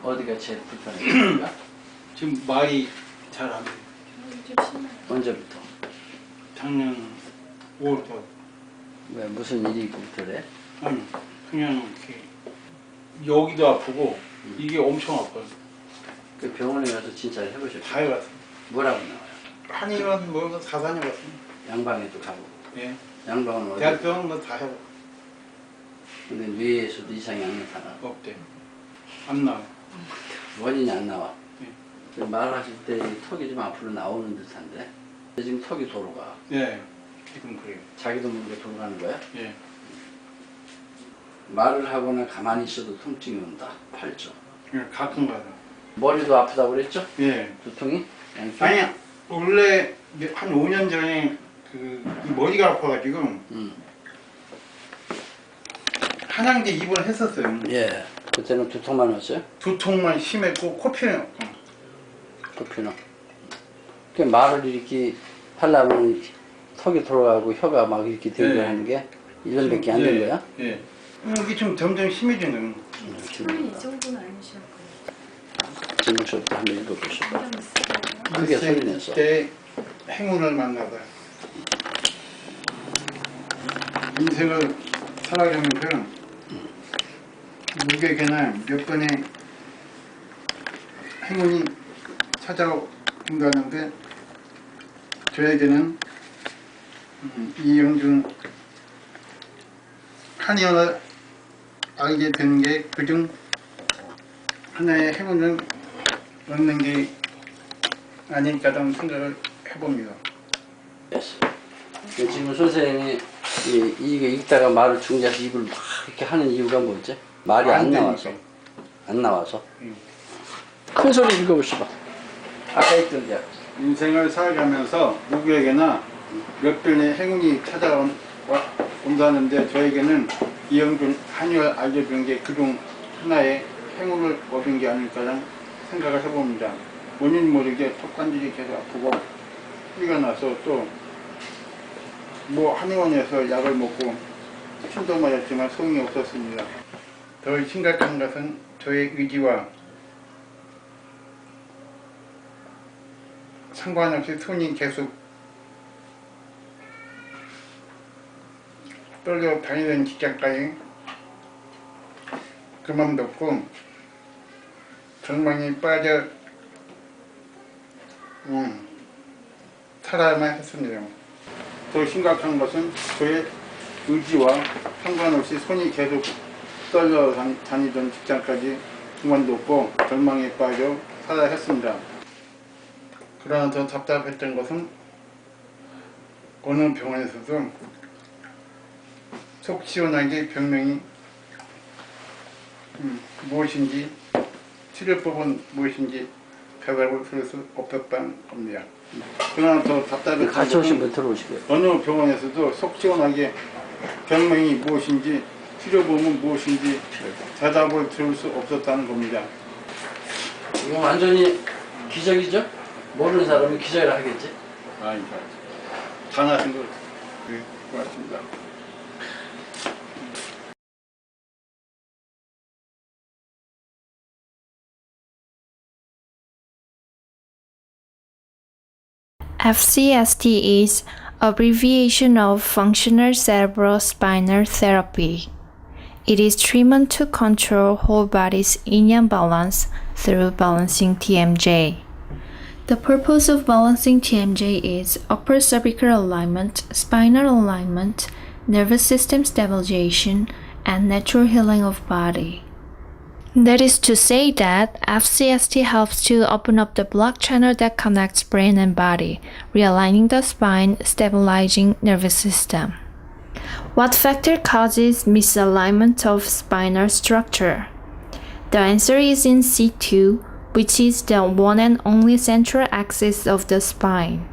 어디가 제일 불편해요? 지금 말이 잘 안 돼. 언제부터? 작년 5월부터. 왜 무슨 일이 있고 그래? 아니 그냥 이렇게 여기도 아프고 이게 엄청 아파요. 그 병원에 가서 진찰 해보셨어요? 다 해봤어. 뭐라고 나와요? 한의원 뭐 다 다녀봤어. 양방에도 가고. 예. 양방은 어디? 대학병원 뭐 다 해봤어. 근데 뇌에서도 이상이 안 나타나. 없대. 안 나와. 원인이 안 나와. 예. 말하실 때 턱이 좀 앞으로 나오는 듯한데 지금 턱이 돌아가. 예. 지금 그래요. 자기도 모르게 돌아가는 거야? 예. 말을 하거나 가만히 있어도 통증이 온다. 팔죠. 예. 가끔 가서. 머리도 아프다고 그랬죠? 예. 두통이? 양쪽? 아니야. 원래 한 5년 전에 그 머리가 아파가지고 한양대 입원했었어요. 예. 그때는 두통만 왔어요? 두통만 심했고 코피는 코피는. 그 말을 이렇게 하려면 턱이 돌아가고 혀가 막 이렇게 되고 예. 하는 게 1년밖에 안 된 예. 거야? 예. 이게 좀 점점 심해지는. 소리 이 정도는 아니실 거예요. 진물서부터 한번 읽어보시죠. 감정 있으세요? 크게 소리 내서. 때 행운을 만나다. 인생을 살아가면서 누구에게나 몇 번의 행운이 찾아온다는데 저에게는 이영준 한의원을 알게 된 게 그중 하나의 행운을 얻는 게 아닐까라는 생각을 해봅니다. 지금 선생님이 이게 읽다가 말을 중지해서 입을 막 이렇게 하는 이유가 뭐지? 말이 안 나와서. 안 나와서. 큰 소리 읽어보시봐. 아까 읽던 게. 인생을 살아가면서 누구에게나 몇 번의 행운이 찾아온다는데 저에게는 이영준 한의를 알려준 게 그중 하나의 행운을 얻은 게 아닐까라는 생각을 해봅니다. 원인 모르게 턱관절이 계속 아프고 소리가 나서 또 뭐 한의원에서 약을 먹고 침도 맞았지만 소용이 없었습니다. 더 심각한 것은 저의 의지와 상관없이 손이 계속 떨려 다니던 직장까지 그만뒀고 절망에 빠져 살아야만 했습니다. 더 심각한 것은 저의 의지와 상관없이 손이 계속 떨려 다니던 직장까지 그만뒀고 절망에 빠져 살아야 했습니다. 그러나 더 답답했던 것은 어느 병원에서도 속 시원하게 병명이 무엇인지 치료법은 무엇인지 대답을 들을 수 없었다는 겁니다. 그러나 더 답답했던 같이 오신 분 것은 들어오시고요. 어느 병원에서도 속 시원하게 병명이 무엇인지 치료법은 무엇인지 대답을 들을 수 없었다는 겁니다. 이거 완전히 기적이죠? 모르는 사람이 기적이라 하겠지? 아닙니다. 다 나신 것 같아요. 네, 고맙습니다. FCST is abbreviation of Functional Cerebrospinal Therapy. It is treatment to control whole body's yin yang balance through balancing TMJ. The purpose of balancing TMJ is upper cervical alignment, spinal alignment, nervous system stabilization, and natural healing of body. That is to say that FCST helps to open up the block channel that connects brain and body, realigning the spine, stabilizing nervous system. What factor causes misalignment of spinal structure? The answer is in C2, which is the one and only central axis of the spine.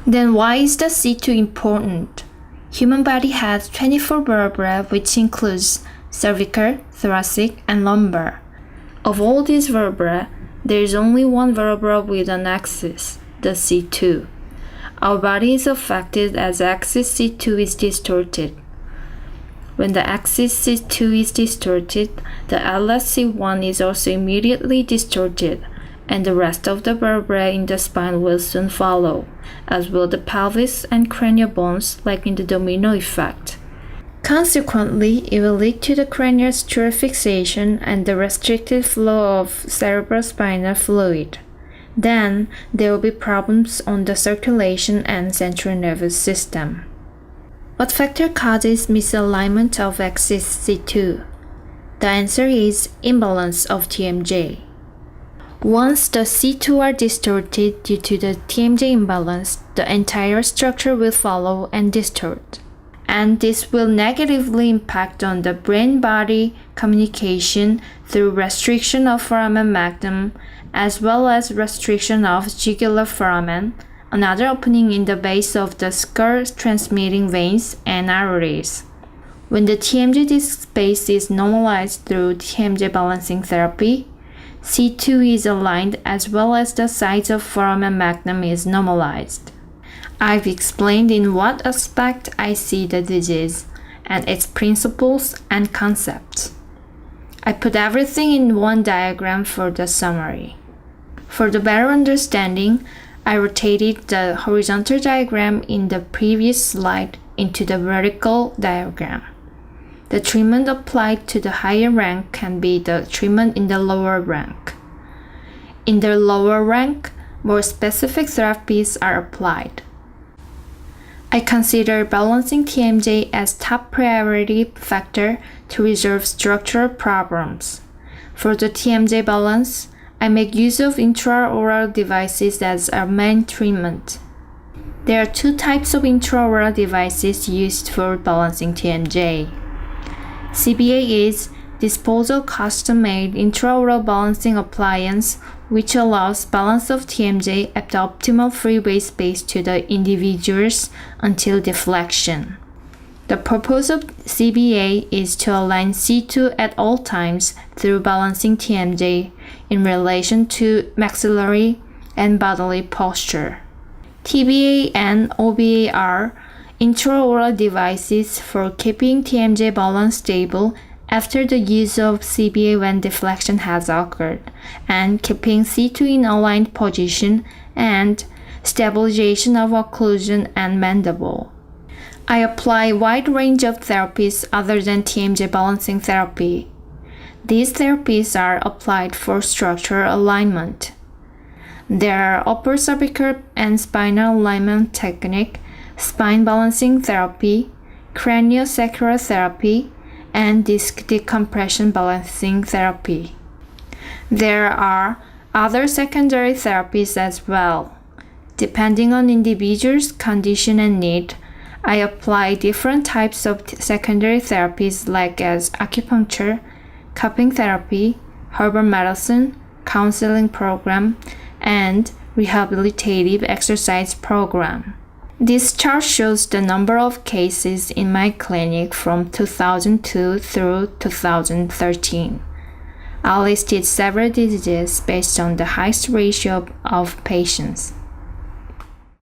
Then why is the C2 important? Human body has 24 vertebrae, which includes cervical, thoracic, and lumbar. Of all these vertebrae, there is only one vertebra with an axis, the C2. Our body is affected as axis C2 is distorted. When the axis C2 is distorted, the atlas C1 is also immediately distorted, and the rest of the vertebrae in the spine will soon follow, as will the pelvis and cranial bones, like in the domino effect. Consequently, it will lead to the cranial structure fixation and the restricted flow of cerebrospinal fluid. Then, there will be problems on the circulation and central nervous system. What factor causes misalignment of axis C2? The answer is imbalance of TMJ. Once the C2 are distorted due to the TMJ imbalance, the entire structure will follow and distort. And this will negatively impact on the brain-body communication through restriction of foramen magnum as well as restriction of jugular foramen, another opening in the base of the skull transmitting veins and arteries. When the TMJ disc space is normalized through TMJ balancing therapy, C2 is aligned as well as the size of foramen magnum is normalized. I've explained in what aspect I see the disease and its principles and concepts. I put everything in one diagram for the summary. For the better understanding, I rotated the horizontal diagram in the previous slide into the vertical diagram. The treatment applied to the higher rank can be the treatment in the lower rank. In the lower rank, more specific therapies are applied. I consider balancing TMJ as top priority factor to resolve structural problems. For the TMJ balance, I make use of intraoral devices as a main treatment. There are two types of intraoral devices used for balancing TMJ. CBA is disposal custom-made intraoral balancing appliance which allows balance of TMJ at the optimal freeway space to the individuals until deflection. The purpose of CBA is to align C2 at all times through balancing TMJ in relation to maxillary and bodily posture. TBA and OBA are intraoral devices for keeping TMJ balance stable after the use of CBA when deflection has occurred, and keeping C2 in aligned position and stabilization of occlusion and mandible. I apply a wide range of therapies other than TMJ balancing therapy. These therapies are applied for structural alignment. There are upper cervical and spinal alignment technique, spine balancing therapy, craniosacral therapy, and disc decompression balancing therapy. There are other secondary therapies as well. Depending on individual's condition and need, I apply different types of secondary therapies like as acupuncture, cupping therapy, herbal medicine, counseling program, and rehabilitative exercise program. This chart shows the number of cases in my clinic from 2002 through 2013. I listed several diseases based on the highest ratio of patients.